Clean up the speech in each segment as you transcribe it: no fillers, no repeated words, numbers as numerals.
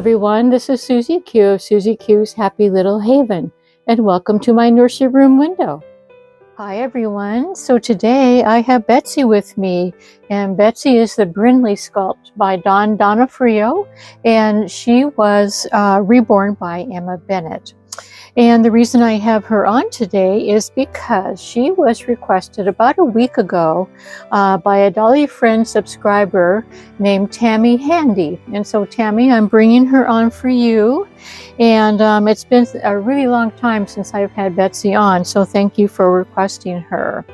everyone, this is Susie Q of Susie Q's Happy Little Haven, and welcome to my nursery room window. Hi everyone, so today I have Betsy with me, and Betsy is the Brinley Sculpt by Dawn Donofrio, and she was reborn by Ema Bennett. And the reason I have her on today is because she was requested about a week ago by a Dolly Friend subscriber named Tammy Handy. And so Tammy, I'm bringing her on for you. And it's been a really long time since I've had Betsy on, so thank you for requesting her.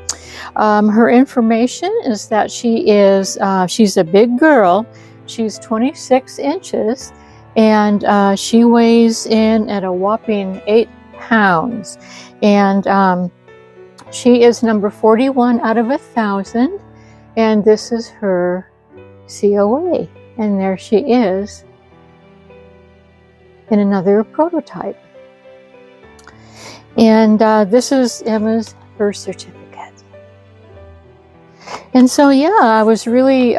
Her information is that she's a big girl. She's 26 inches. And she weighs in at a whopping 8 pounds. And she is number 41 out of 1,000. And this is her COA. And there she is in another prototype. And this is Emma's birth certificate. And so, yeah, I was really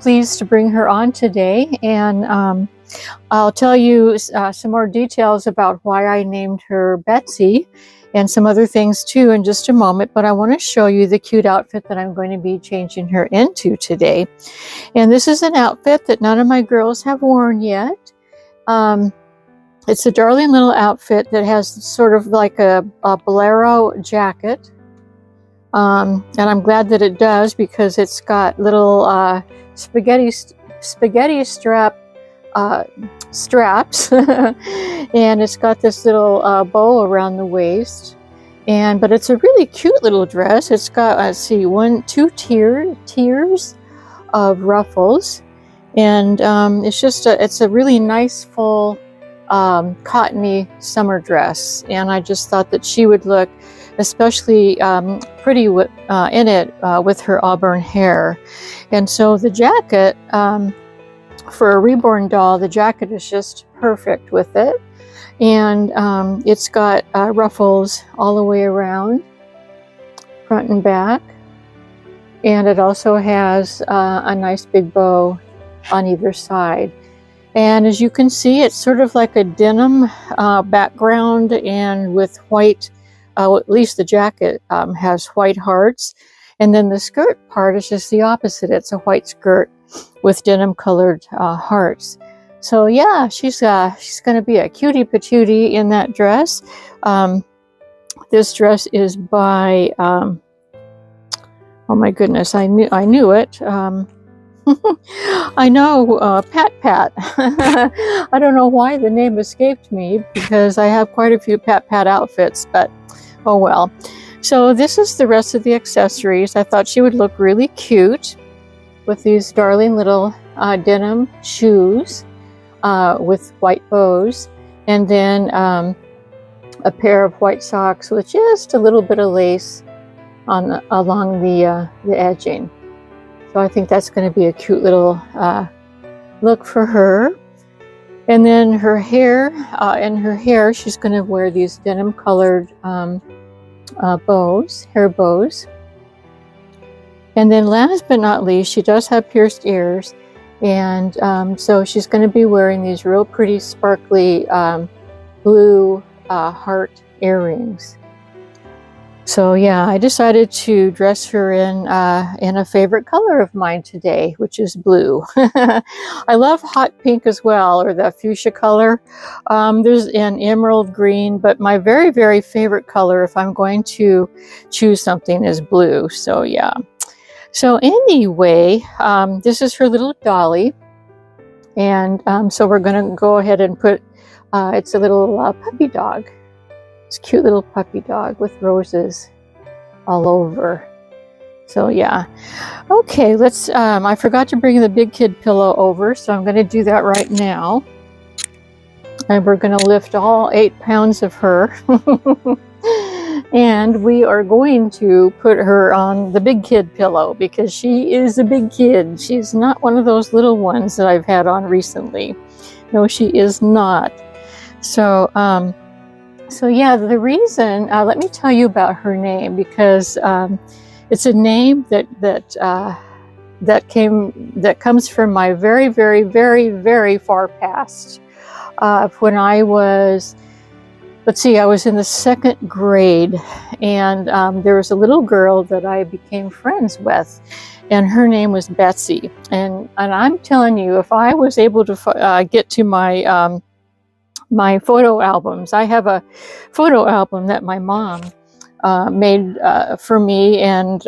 pleased to bring her on today. And I'll tell you some more details about why I named her Betsy and some other things too in just a moment, but I want to show you the cute outfit that I'm going to be changing her into today. And this is an outfit that none of my girls have worn yet. It's a darling little outfit that has sort of like a bolero jacket. And I'm glad that it does because it's got little spaghetti straps and it's got this little bow around the waist, but it's a really cute little dress. It's got, let's see, two tiers of ruffles, and it's a really nice full cottony summer dress, and I just thought that she would look especially pretty in it with her auburn hair. And so the jacket, for a reborn doll, the jacket is just perfect with it. And it's got ruffles all the way around, front and back. And it also has a nice big bow on either side. And as you can see, it's sort of like a denim background, and with white, at least the jacket has white hearts. And then the skirt part is just the opposite. It's a white skirt with denim colored hearts. So yeah, she's going to be a cutie patootie in that dress. This dress is by oh my goodness, I knew it. I know, Pat. I don't know why the name escaped me because I have quite a few Pat outfits, but oh well. So this is the rest of the accessories. I thought she would look really cute with these darling little denim shoes with white bows, and then a pair of white socks with just a little bit of lace along the edging. So I think that's going to be a cute little look for her. And then her hair, she's going to wear these denim colored hair bows. And then last but not least, she does have pierced ears. And so she's going to be wearing these real pretty sparkly blue heart earrings. So yeah, I decided to dress her in a favorite color of mine today, which is blue. I love hot pink as well, or the fuchsia color. There's an emerald green, but my very, very favorite color, if I'm going to choose something, is blue. So yeah. So anyway, this is her little dolly. And so we're going to go ahead and put, it's a little puppy dog. It's a cute little puppy dog with roses all over. So yeah. Okay, let's, I forgot to bring the big kid pillow over, so I'm going to do that right now. And we're going to lift all 8 pounds of her. And we are going to put her on the big kid pillow because she is a big kid. She's not one of those little ones that I've had on recently. No, she is not. So, so yeah, the reason, let me tell you about her name, because it's a name that that comes from my very, very, very, very far past. When I was, let's see, I was in the 2nd grade, and there was a little girl that I became friends with, and her name was Betsy. And I'm telling you, if I was able to get to my my photo albums, I have a photo album that my mom made for me and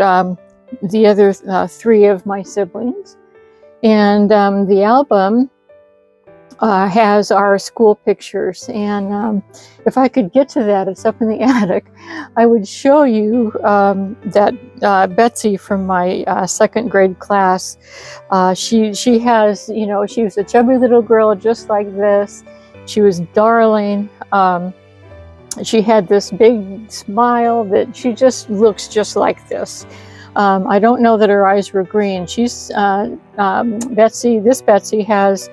the other 3 of my siblings, and the album has our school pictures, and if I could get to that, it's up in the attic, I would show you that Betsy from my 2nd grade class. She has, you know, she was a chubby little girl just like this. She was darling. She had this big smile that she just looks just like this. I don't know that her eyes were green. She's Betsy. This Betsy has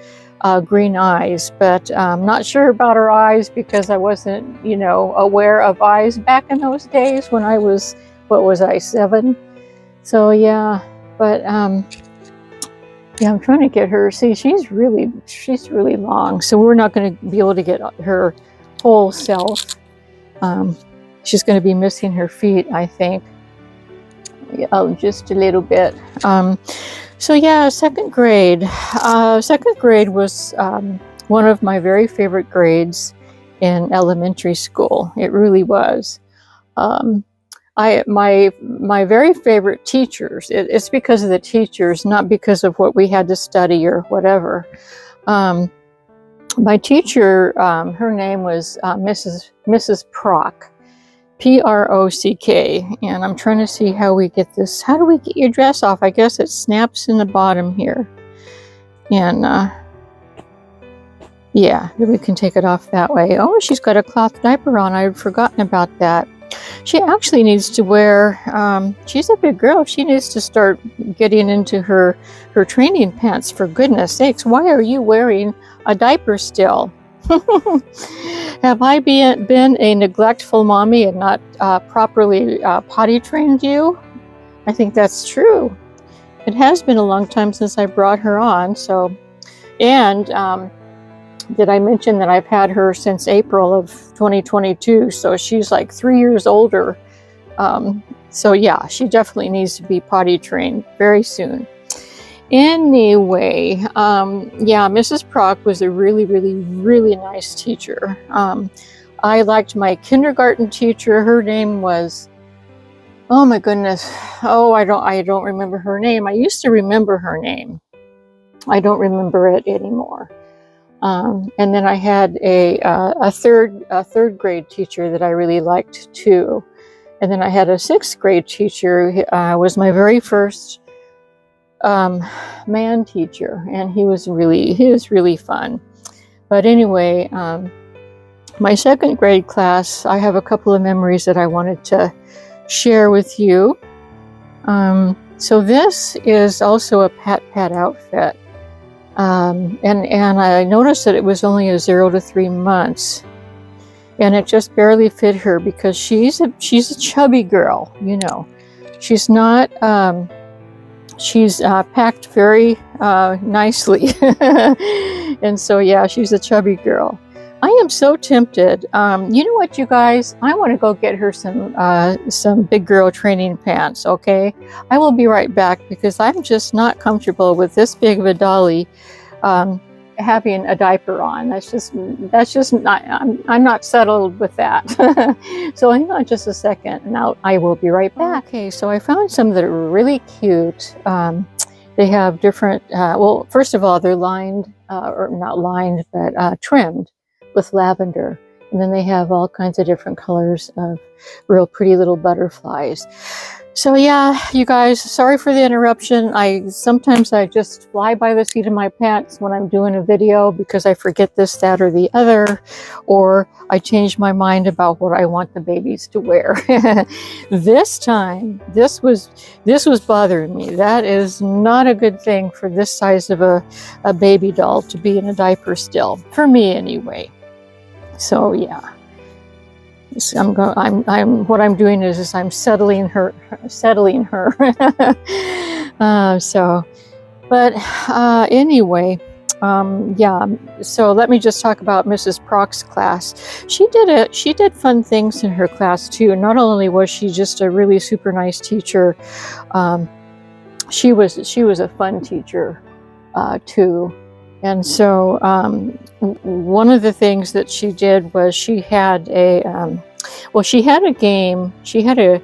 green eyes, but I'm not sure about her eyes because I wasn't, you know, aware of eyes back in those days when I was, what was I, 7? So yeah, but yeah, I'm trying to get her. See, she's really long, so we're not going to be able to get her whole self. She's going to be missing her feet, I think. Yeah, just a little bit. So yeah, 2nd grade. 2nd grade was one of my very favorite grades in elementary school. It really was. My very favorite teachers. It's because of the teachers, not because of what we had to study or whatever. My teacher, her name was Mrs. Prock. P-R-O-C-K, and I'm trying to see how we get this. How do we get your dress off? I guess it snaps in the bottom here, and yeah, we can take it off that way. Oh, she's got a cloth diaper on. I'd forgotten about that. She actually needs to wear, she's a big girl. She needs to start getting into her training pants, for goodness sakes. Why are you wearing a diaper still? Have I been a neglectful mommy and not properly potty trained you? I think that's true. It has been a long time since I brought her on. So, and did I mention that I've had her since April of 2022? So she's like 3 years older. So yeah, she definitely needs to be potty trained very soon. Anyway, yeah, Mrs. Prock was a really, really, really nice teacher. I liked my kindergarten teacher. Her name was, oh my goodness, oh, I don't remember her name. I used to remember her name. I don't remember it anymore. And then I had a third grade teacher that I really liked too. And then I had a 6th grade teacher. Was my very first man teacher, and he was really fun. But anyway, my 2nd grade class, I have a couple of memories that I wanted to share with you. So this is also a Pat outfit, and I noticed that it was only a 0 to 3 months, and it just barely fit her because she's a chubby girl, you know. She's not. She's packed very nicely, and so yeah, she's a chubby girl. I am so tempted. You know what, you guys? I want to go get her some big girl training pants. Okay, I will be right back because I'm just not comfortable with this big of a dolly having a diaper on. That's just not. I'm not settled with that. So hang on just a second, and I will be right back. Okay, so I found some that are really cute. They have different. Well, first of all, they're lined, or not lined, but trimmed with lavender, and then they have all kinds of different colors of real pretty little butterflies. So yeah, you guys, sorry for the interruption. Sometimes I just fly by the seat of my pants when I'm doing a video because I forget this, that, or the other, or I change my mind about what I want the babies to wear. This time, this was bothering me. That is not a good thing for this size of a baby doll to be in a diaper still, for me anyway. So yeah. What I'm doing is I'm settling her. Anyway, yeah. So let me just talk about Mrs. Proc's class. She did fun things in her class too. Not only was she just a really super nice teacher, she was a fun teacher too. And so one of the things that she did was she had a game. She had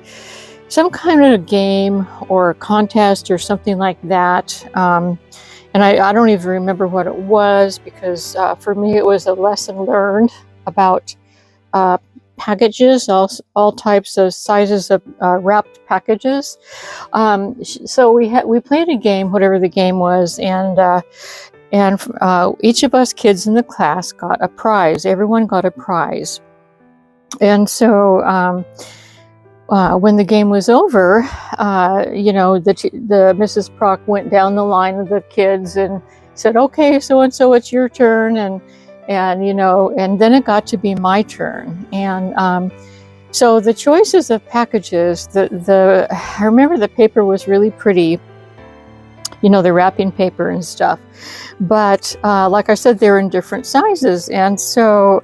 some kind of game or a contest or something like that. And I don't even remember what it was, because for me it was a lesson learned about packages, all types of sizes of wrapped packages. So we played a game, whatever the game was, and each of us kids in the class got a prize. Everyone got a prize. And so when the game was over, the Mrs. Proc went down the line of the kids and said, "Okay, so and so, it's your turn," and then it got to be my turn. And so the choices of packages, I remember the paper was really pretty, the wrapping paper and stuff. But like I said, they're in different sizes, and so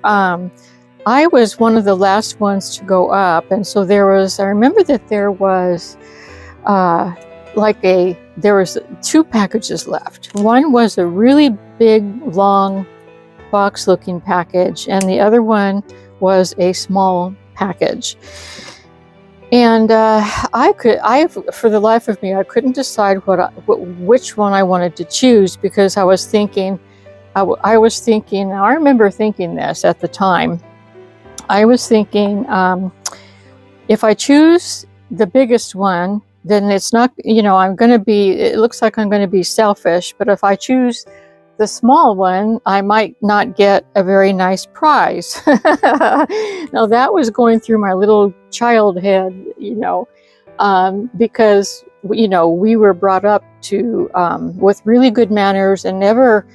I was one of the last ones to go up, and so I remember that there was two packages left. One was a really big, long box-looking package, and the other one was a small package. And for the life of me, I couldn't decide which one I wanted to choose, because I was thinking, now I remember thinking this at the time. I was thinking, if I choose the biggest one, then it's not, it looks like I'm going to be selfish. But if I choose the small one, I might not get a very nice prize. Now that was going through my little child head, because, we were brought up to, with really good manners, and never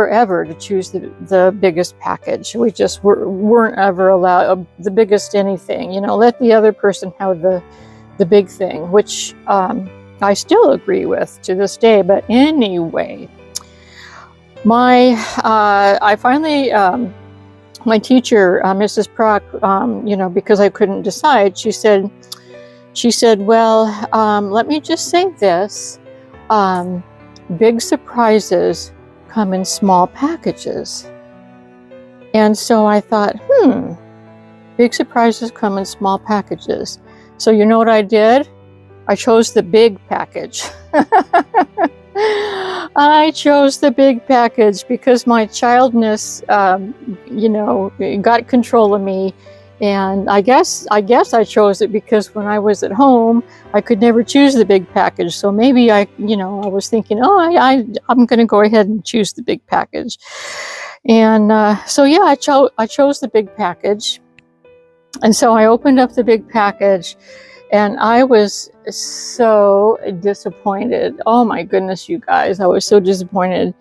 ever to choose the biggest package. We just weren't ever allowed the biggest anything. Let the other person have the big thing, which I still agree with to this day. But anyway, I finally, my teacher, Mrs. Proc, because I couldn't decide, she said, "Well, let me just say this, big surprises come in small packages." And so I thought, big surprises come in small packages. So you know what I did? I chose the big package. I chose the big package because my childness, got control of me. And I guess I chose it because when I was at home, I could never choose the big package. So maybe I was thinking, I'm going to go ahead and choose the big package. And I chose the big package. And so I opened up the big package, and I was so disappointed. Oh my goodness, you guys, I was so disappointed.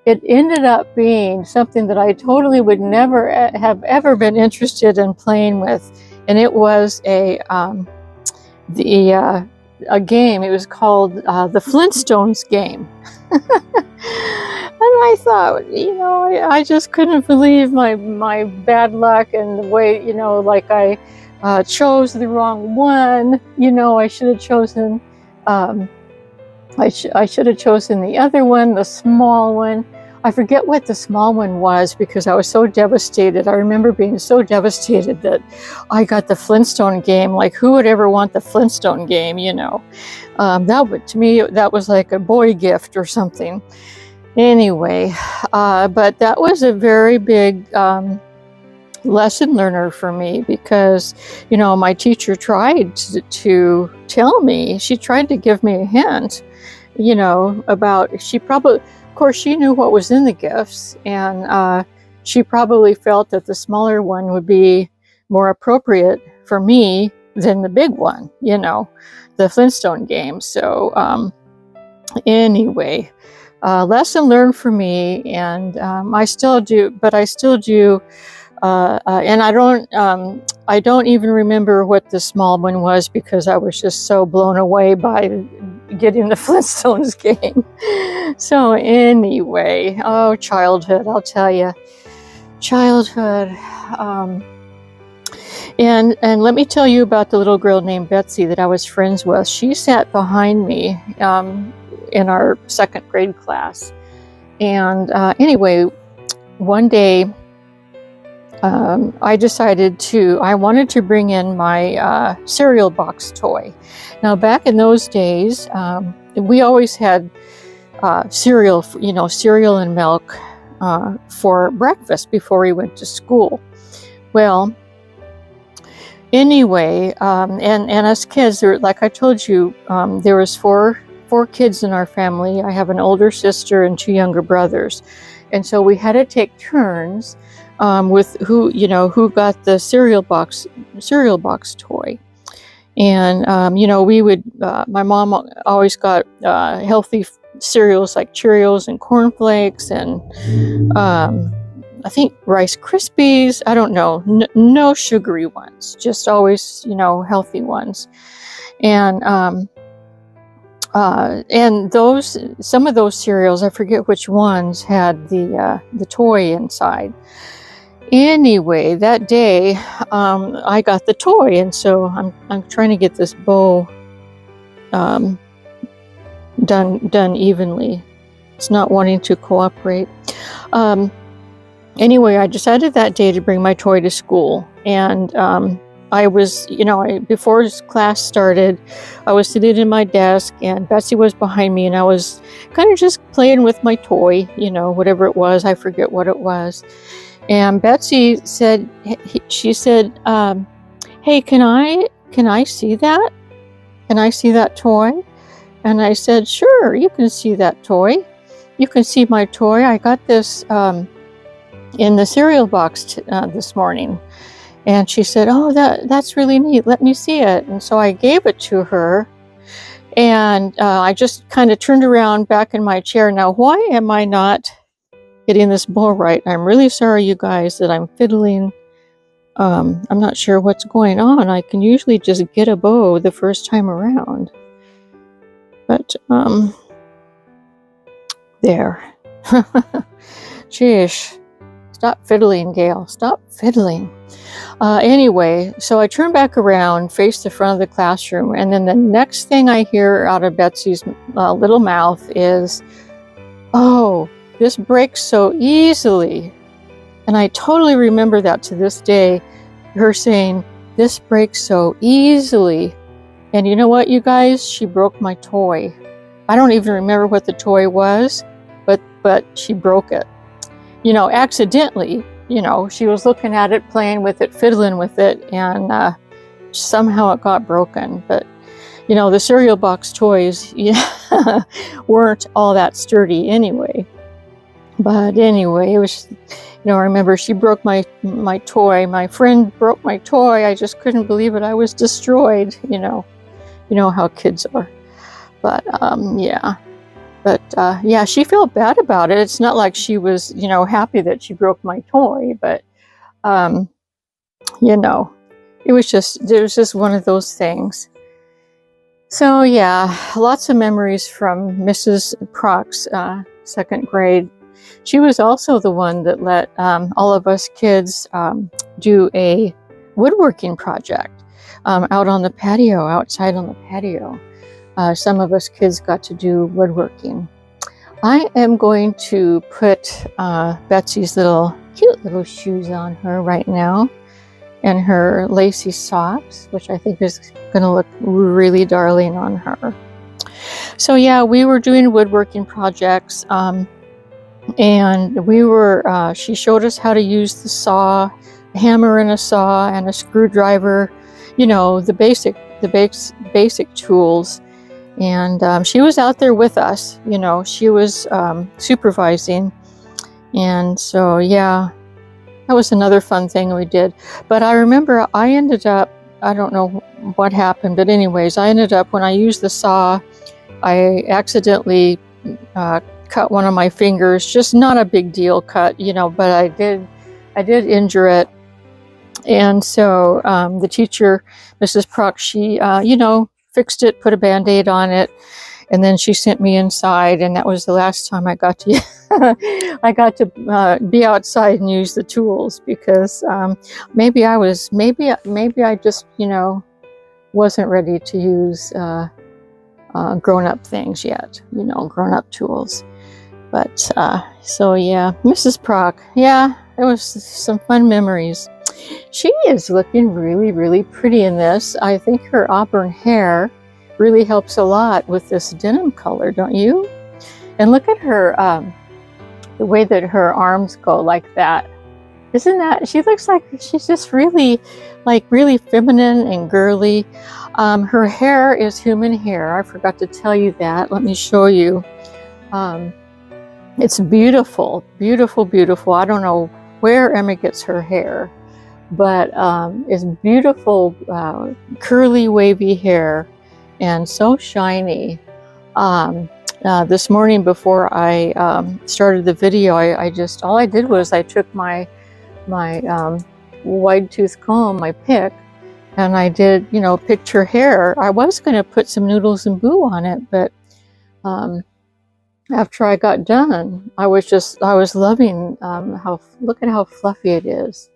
It ended up being something that I totally would never have ever been interested in playing with, and it was a game. It was called the Flintstones game. And I thought, I just couldn't believe my bad luck, and the way, I chose the wrong one. I should have chosen. I should have chosen the other one, the small one. I forget what the small one was because I was so devastated. I remember being so devastated that I got the Flintstone game. Like, who would ever want the Flintstone game, to me, that was like a boy gift or something. Anyway, but that was a very big lesson learner for me because, my teacher tried to tell me, she tried to give me a hint, about, of course, she knew what was in the gifts, and she probably felt that the smaller one would be more appropriate for me than the big one, the Flintstone game. So anyway, lesson learned for me, and I still do, and I don't even remember what the small one was because I was just so blown away by get in the Flintstones game. So anyway, oh, childhood, I'll tell you. Childhood. And let me tell you about the little girl named Betsy that I was friends with. She sat behind me in our second grade class. And anyway, one day I wanted to bring in my cereal box toy. Now, back in those days, we always had cereal, cereal and milk for breakfast before we went to school. Well, anyway, and as kids, like I told you, there was four kids in our family. I have an older sister and 2 younger brothers, and so we had to take turns with who got the cereal box toy. And we would. My mom always got healthy cereals like Cheerios and cornflakes and I think Rice Krispies. I don't know, no sugary ones, just always healthy ones. And some of those cereals, I forget which ones, had the toy inside. Anyway, that day I got the toy, and so I'm trying to get this bow done evenly. It's not wanting to cooperate. Anyway, I decided that day to bring my toy to school, and I was, before class started, I was sitting in my desk, and Betsy was behind me, and I was kind of just playing with my toy, whatever it was. I forget what it was. And Betsy said, "Hey, can I see that? Can I see that toy?" And I said, "Sure, you can see that toy. You can see my toy. I got this in the cereal box this morning." And she said, "Oh, that's really neat. Let me see it." And so I gave it to her, and I just kind of turned around back in my chair. Now, why am I not getting this bow right? I'm really sorry, you guys, that I'm fiddling. I'm not sure what's going on. I can usually just get a bow the first time around. But, there. Sheesh. Stop fiddling, Gail. Stop fiddling. Anyway, so I turned back around, faced the front of the classroom, and then the next thing I hear out of Betsy's little mouth is, "Oh, this breaks so easily." And I totally remember that to this day, her saying, "This breaks so easily." And you know what, you guys? She broke my toy. I don't even remember what the toy was, but she broke it. Accidentally. She was looking at it, playing with it, fiddling with it, and somehow it got broken. But, the cereal box toys weren't all that sturdy anyway. But anyway, it was, I remember she broke my toy. My friend broke my toy. I just couldn't believe it. I was destroyed, You know how kids are. But, yeah. But, yeah, she felt bad about it. It's not like she was, happy that she broke my toy. But, it was just one of those things. So, yeah, lots of memories from Mrs. Proc's second grade. She was also the one that let all of us kids do a woodworking project out on the patio, outside on the patio. Some of us kids got to do woodworking. I am going to put Betsy's cute little shoes on her right now, and her lacy socks, which I think is going to look really darling on her. So yeah, we were doing woodworking projects, and we were. She showed us how to use the saw, a hammer and a saw, and a screwdriver. The basic tools. And she was out there with us. She was supervising. And so, yeah, that was another fun thing we did. But I remember I ended up, I don't know what happened, but anyways, I ended up, when I used the saw, I accidentally cut one of my fingers. Just not a big deal cut, but I did injure it. And so the teacher, Mrs. Proc, she, fixed it, put a Band-Aid on it, And then she sent me inside, and that was the last time I got to I got to be outside and use the tools, because maybe I just, you know, wasn't ready to use grown-up things yet, you know, grown-up tools. But so yeah, Mrs. Proc, yeah, it was some fun memories. She is looking really, really pretty in this. I think her auburn hair really helps a lot with this denim color, don't you? And look at her, the way that her arms go like that. Isn't that, she looks like she's just really, like really feminine and girly. Her hair is human hair. I forgot to tell you that. Let me show you. It's beautiful, beautiful, beautiful. I don't know where Ema gets her hair, but it's beautiful, curly, wavy hair, and so shiny. This morning before I started the video, all I did was I took my wide tooth comb, my pick, and I did, you know, picked her hair. I was going to put some Noodles and Boo on it, but after I got done, I was loving look at how fluffy it is.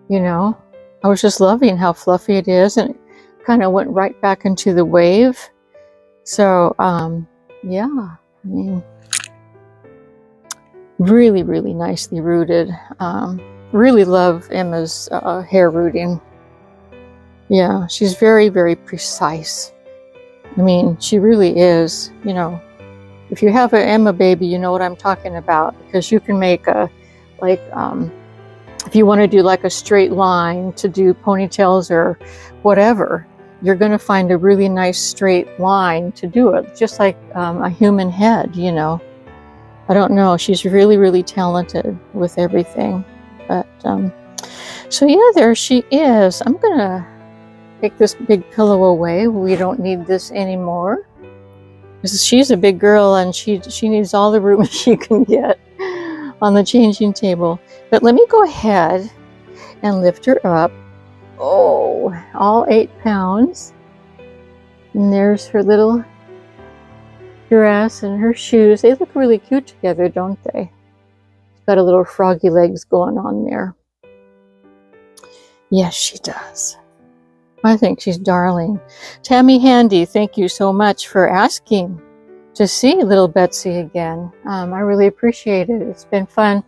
You know, I was just loving how fluffy it is, and it kind of went right back into the wave. So yeah, I mean, really, really nicely rooted. Really love Ema's hair rooting. Yeah, she's very, very precise. I mean, she really is. You know, if you have an Ema baby, you know what I'm talking about, because you can make a, like, if you want to do like a straight line to do ponytails or whatever, you're going to find a really nice straight line to do it, just like a human head, you know. I don't know, she's really, really talented with everything. But so yeah, there she is. I'm gonna take this big pillow away. We don't need this anymore, because she's a big girl and she needs all the room she can get on the changing table. But let me go ahead and lift her up. Oh, all 8 pounds. And there's her little dress and her shoes. They look really cute together, don't they? She's got a little froggy legs going on there. Yes, she does. I think she's darling. Tammy Handy, thank you so much for asking to see little Betsy again. I really appreciate it. It's been fun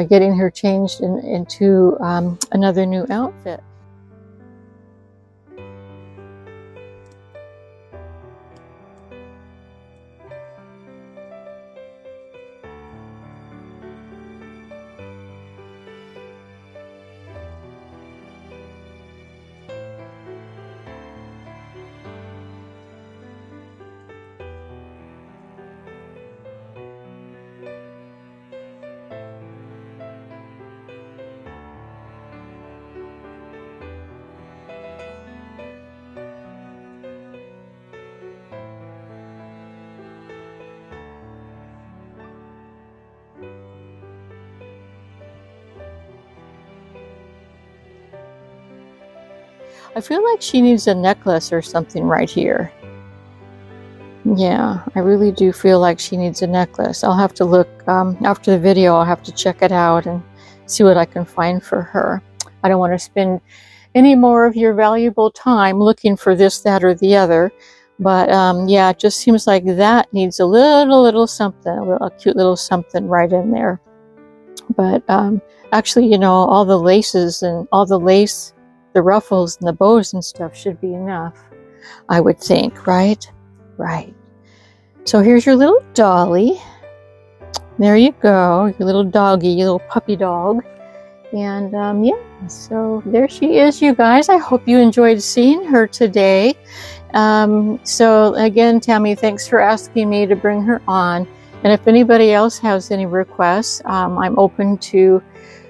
getting her changed into another new outfit. I feel like she needs a necklace or something right here. Yeah, I really do feel like she needs a necklace. I'll have to look, after the video, I'll have to check it out and see what I can find for her. I don't want to spend any more of your valuable time looking for this, that, or the other. But yeah, it just seems like that needs a little something, a cute little something right in there. But actually, you know, all the laces and all the lace, the ruffles and the bows and stuff should be enough, I would think, right? Right. So here's your little dolly. There you go, your little doggy, your little puppy dog. And yeah, so there she is, you guys. I hope you enjoyed seeing her today. So again, Tammy, thanks for asking me to bring her on. And if anybody else has any requests, I'm open to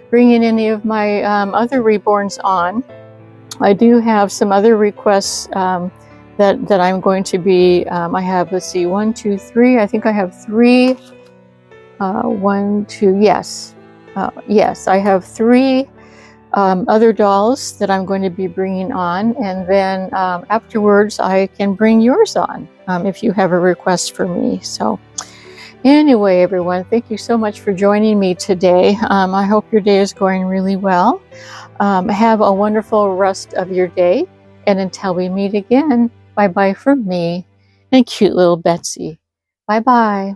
bringing any of my other reborns on. I do have some other requests that I'm going to be, I have, let's see, 1, 2, 3. I think I have 3. 1, 2, yes. Yes, I have 3 other dolls that I'm going to be bringing on, and then afterwards I can bring yours on if you have a request for me. So anyway, everyone, thank you so much for joining me today. I hope your day is going really well. Have a wonderful rest of your day, and until we meet again, bye-bye from me and cute little Betsy. Bye-bye.